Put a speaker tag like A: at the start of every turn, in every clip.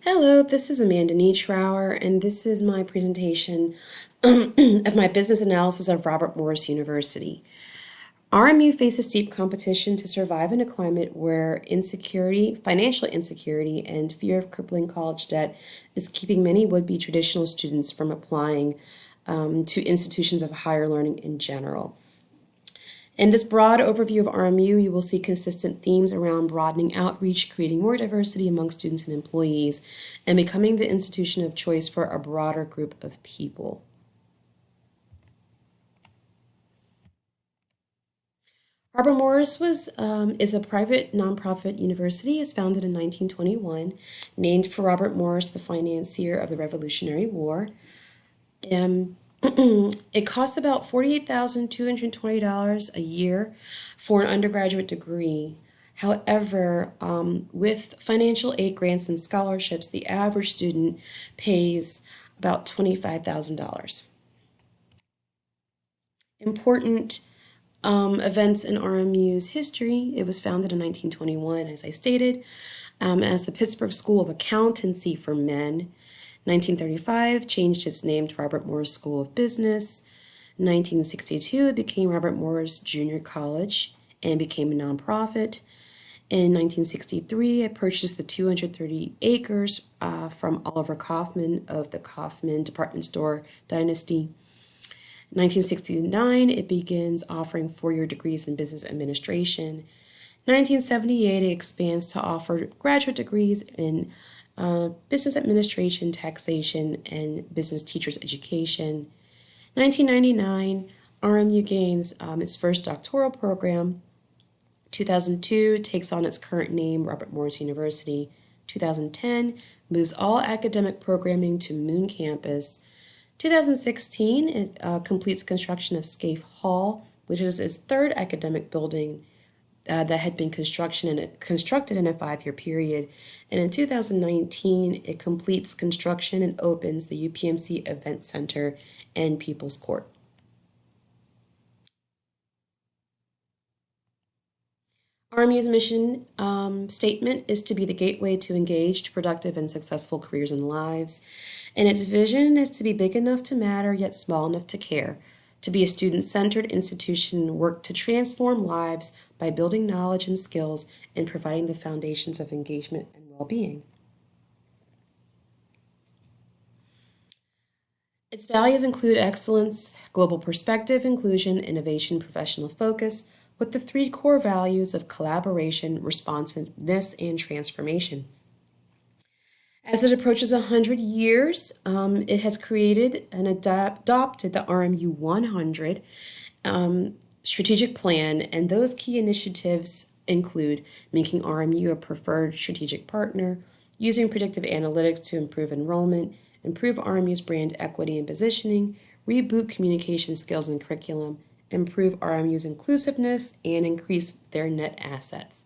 A: Hello, this is Amanda Nietrauer, and this is my presentation of my business analysis of Robert Morris University. RMU faces steep competition to survive in a climate where insecurity, financial insecurity, and fear of crippling college debt is keeping many would-be traditional students from applying to institutions of higher learning in general. In this broad overview of RMU, you will see consistent themes around broadening outreach, creating more diversity among students and employees, and becoming the institution of choice for a broader group of people. Robert Morris is a private nonprofit university. Is founded in 1921, named for Robert Morris, the financier of the Revolutionary War. It costs about $48,220 a year for an undergraduate degree. However, with financial aid grants and scholarships, the average student pays about $25,000. Important events in RMU's history: it was founded in 1921, as I stated, as the Pittsburgh School of Accountancy for Men. 1935 changed its name to Robert Morris School of Business. 1962 it became Robert Morris Junior College and became a nonprofit. In 1963 it purchased the 230 acres from Oliver Kaufman of the Kaufman department store dynasty. 1969 it begins offering four-year degrees in business administration. 1978 it expands to offer graduate degrees in business administration, taxation, and business teachers education. 1999, RMU gains its first doctoral program. 2002 takes on its current name, Robert Morris University. 2010 moves all academic programming to Moon Campus. 2016 it completes construction of Scaife Hall, which is its third academic building that had been constructed in a 5-year period. And in 2019, it completes construction and opens the UPMC Event Center and People's Court. RMU's mission statement is to be the gateway to engaged, productive, and successful careers and lives. And its vision is to be big enough to matter, yet small enough to care. To be a student-centered institution and work to transform lives by building knowledge and skills and providing the foundations of engagement and well-being. Its values include excellence, global perspective, inclusion, innovation, professional focus, with the 3 core values of collaboration, responsiveness, and transformation. As it approaches 100 years, it has created and adopted the RMU 100 strategic plan, and those key initiatives include making RMU a preferred strategic partner, using predictive analytics to improve enrollment, improve RMU's brand equity and positioning, reboot communication skills and curriculum, improve RMU's inclusiveness, and increase their net assets.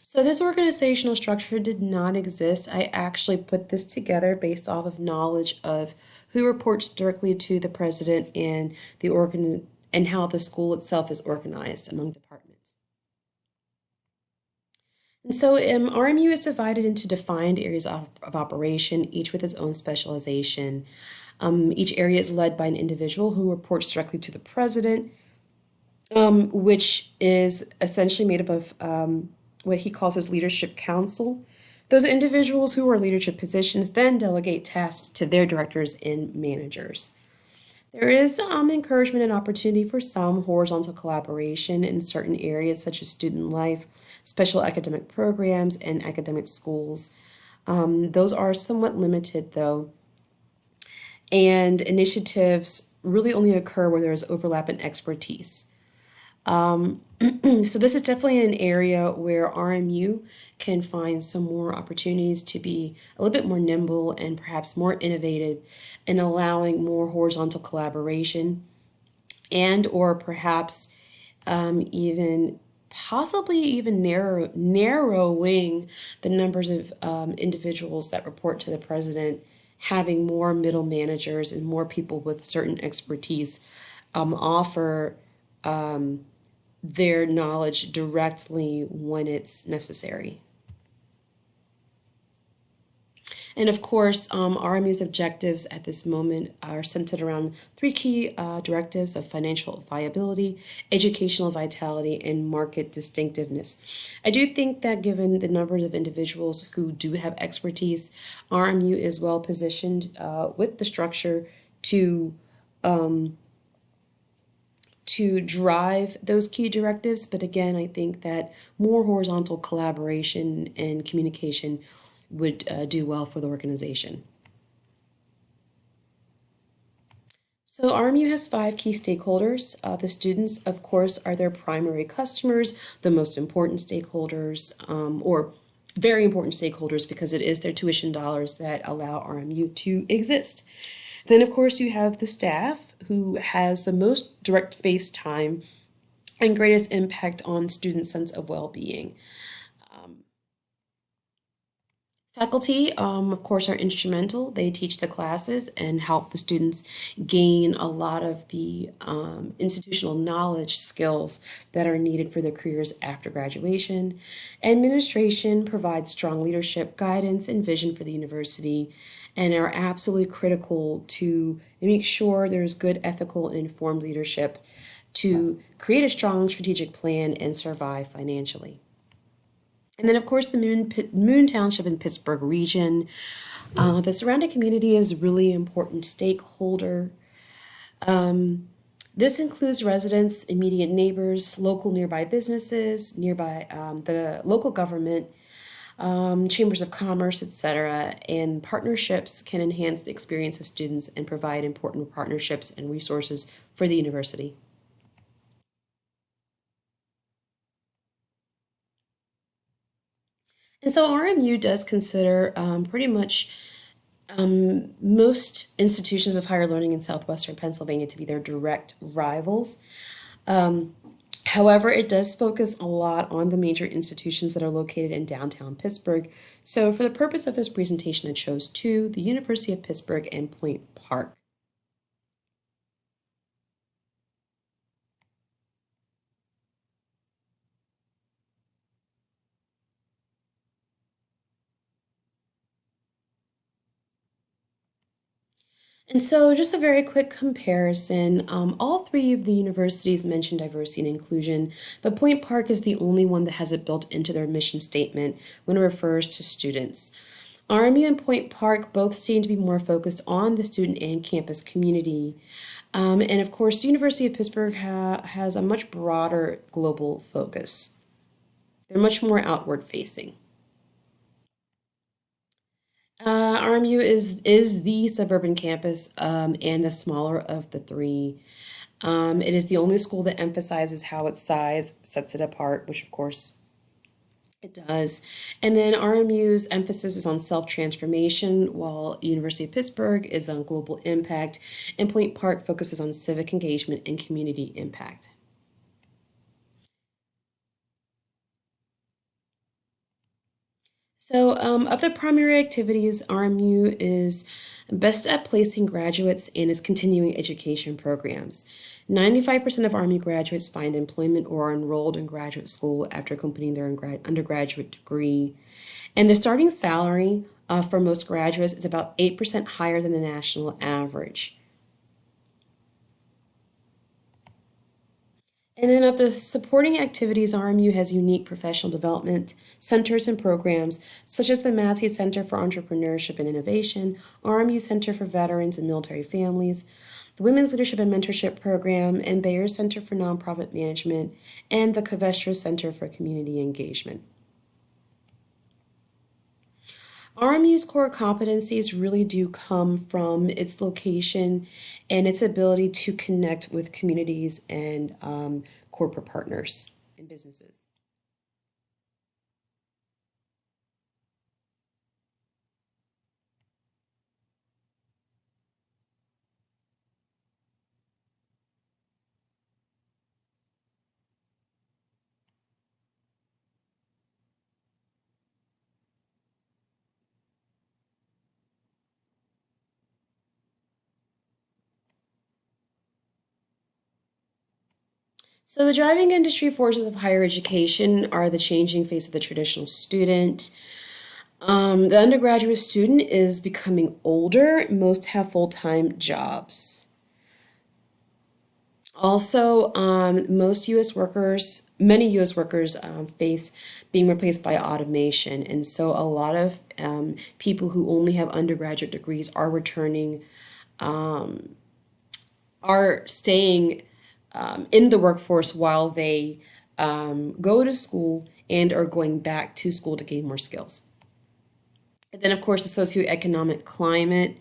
A: So this organizational structure did not exist. I actually put this together based off of knowledge of who reports directly to the president and and how the school itself is organized among departments. And so RMU is divided into defined areas of operation, each with its own specialization. Each area is led by an individual who reports directly to the president, which is essentially made up of what he calls his leadership council. Those individuals who are in leadership positions then delegate tasks to their directors and managers. There is encouragement and opportunity for some horizontal collaboration in certain areas such as student life, special academic programs, and academic schools. Those are somewhat limited though, and initiatives really only occur where there is overlap in expertise. So this is definitely an area where RMU can find some more opportunities to be a little bit more nimble and perhaps more innovative in allowing more horizontal collaboration and or perhaps even possibly even narrowing the numbers of individuals that report to the president, having more middle managers and more people with certain expertise offer their knowledge directly when it's necessary. And of course, RMU's objectives at this moment are centered around three key directives of financial viability, educational vitality, and market distinctiveness. I do think that given the numbers of individuals who do have expertise, RMU is well positioned with the structure to drive those key directives. But again, I think that more horizontal collaboration and communication would do well for the organization. So RMU has five key stakeholders. The students, of course, are their primary customers, the most important stakeholders, or very important stakeholders because it is their tuition dollars that allow RMU to exist. Then, of course, you have the staff who has the most direct face time and greatest impact on students' sense of well-being. Faculty, of course, are instrumental. They teach the classes and help the students gain a lot of the institutional knowledge skills that are needed for their careers after graduation. Administration provides strong leadership, guidance, and vision for the university and are absolutely critical to make sure there's good ethical and informed leadership to create a strong strategic plan and survive financially. And then, of course, the Moon Township and Pittsburgh region. The surrounding community is a really important stakeholder. This includes residents, immediate neighbors, local nearby businesses, nearby the local government, chambers of commerce, etc. And partnerships can enhance the experience of students and provide important partnerships and resources for the university. And so RMU does consider pretty much most institutions of higher learning in southwestern Pennsylvania to be their direct rivals. However, it does focus a lot on the major institutions that are located in downtown Pittsburgh. So for the purpose of this presentation, I chose two, the University of Pittsburgh and Point Park. And so, just a very quick comparison. All three of the universities mention diversity and inclusion, but Point Park is the only one that has it built into their mission statement when it refers to students. RMU and Point Park both seem to be more focused on the student and campus community. And of course, the University of Pittsburgh has a much broader global focus. They're much more outward facing. RMU is the suburban campus and the smaller of the three. It is the only school that emphasizes how its size sets it apart, which of course it does. And then RMU's emphasis is on self-transformation, while University of Pittsburgh is on global impact, and Point Park focuses on civic engagement and community impact. So, of the primary activities, RMU is best at placing graduates in its continuing education programs. 95% of RMU graduates find employment or are enrolled in graduate school after completing their undergraduate degree. And the starting salary for most graduates is about 8% higher than the national average. And then of the supporting activities, RMU has unique professional development centers and programs, such as the Massey Center for Entrepreneurship and Innovation, RMU Center for Veterans and Military Families, the Women's Leadership and Mentorship Program, and Bayer Center for Nonprofit Management, and the Covestra Center for Community Engagement. RMU's core competencies really do come from its location and its ability to connect with communities and corporate partners and businesses. So, the driving industry forces of higher education are the changing face of the traditional student, The undergraduate student is becoming older. Most have full-time jobs. Also, many U.S. workers face being replaced by automation, and so a lot of people who only have undergraduate degrees are returning, are staying in the workforce while they go to school and are going back to school to gain more skills. And then, of course, the socioeconomic climate.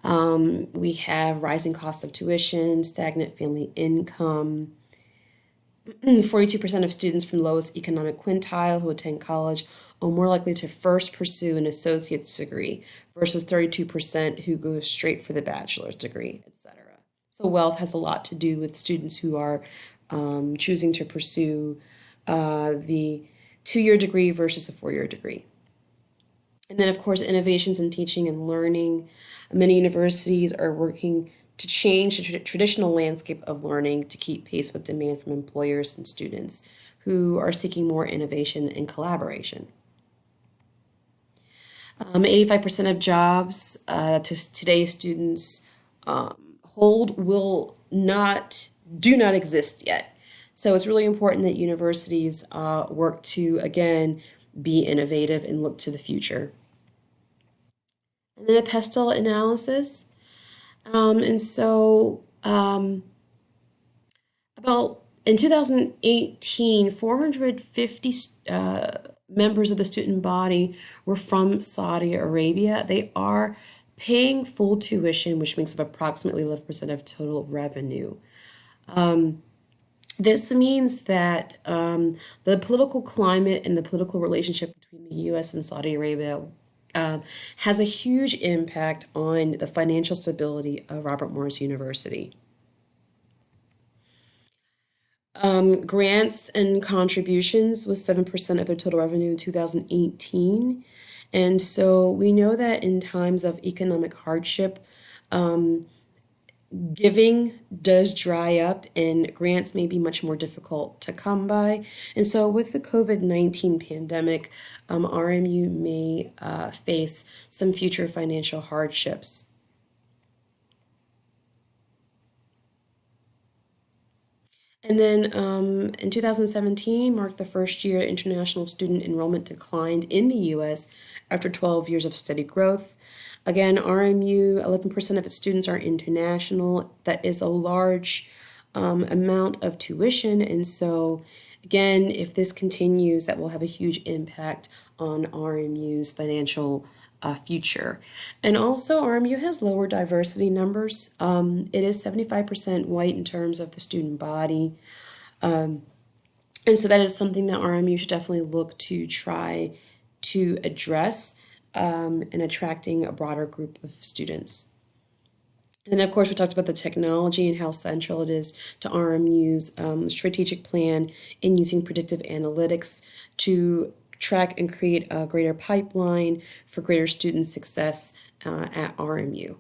A: We have rising costs of tuition, stagnant family income. 42% of students from the lowest economic quintile who attend college are more likely to first pursue an associate's degree versus 32% who go straight for the bachelor's degree, etc. So wealth has a lot to do with students who are choosing to pursue the 2-year degree versus a 4-year degree. And then, of course, innovations in teaching and learning. Many universities are working to change the traditional landscape of learning to keep pace with demand from employers and students who are seeking more innovation and collaboration. 85% of jobs today's students hold do not exist yet. So it's really important that universities work to, again, be innovative and look to the future. And then a pestle analysis. And so about in 2018, 450 members of the student body were from Saudi Arabia. They are paying full tuition, which makes up approximately 11% of total revenue. This means that the political climate and the political relationship between the U.S. and Saudi Arabia has a huge impact on the financial stability of Robert Morris University. Grants and contributions was 7% of their total revenue in 2018. And so we know that in times of economic hardship, giving does dry up and grants may be much more difficult to come by. And so with the COVID-19 pandemic, RMU may face some future financial hardships. And then in 2017 marked the first year international student enrollment declined in the U.S. after 12 years of steady growth. Again, RMU, 11% of its students are international. That is a large amount of tuition. And so, again, if this continues, that will have a huge impact on RMU's financial future. And also, RMU has lower diversity numbers. It is 75% white in terms of the student body. And so that is something that RMU should definitely look to try to address in attracting a broader group of students. And then, of course, we talked about the technology and how central it is to RMU's strategic plan in using predictive analytics to track and create a greater pipeline for greater student success at RMU.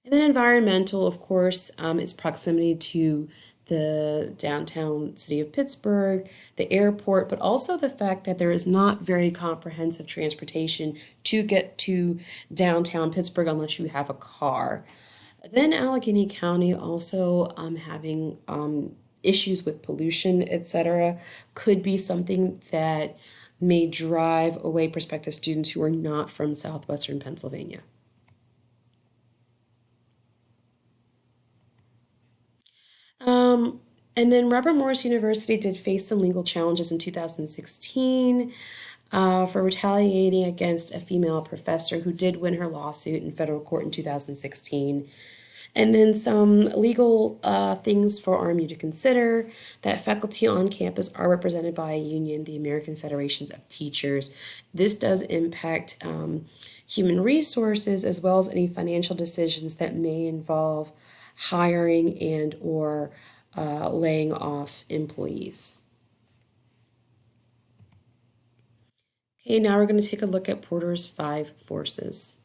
A: And then environmental, of course, its proximity to the downtown city of Pittsburgh, the airport, but also the fact that there is not very comprehensive transportation to get to downtown Pittsburgh unless you have a car. Then Allegheny County also having issues with pollution, etc., could be something that may drive away prospective students who are not from southwestern Pennsylvania. And then Robert Morris University did face some legal challenges in 2016 for retaliating against a female professor who did win her lawsuit in federal court in 2016. And then some legal things for RMU to consider, that faculty on campus are represented by a union, the American Federations of Teachers. This does impact human resources as well as any financial decisions that may involve hiring and or laying off employees. Okay, now we're going to take a look at Porter's 5 forces.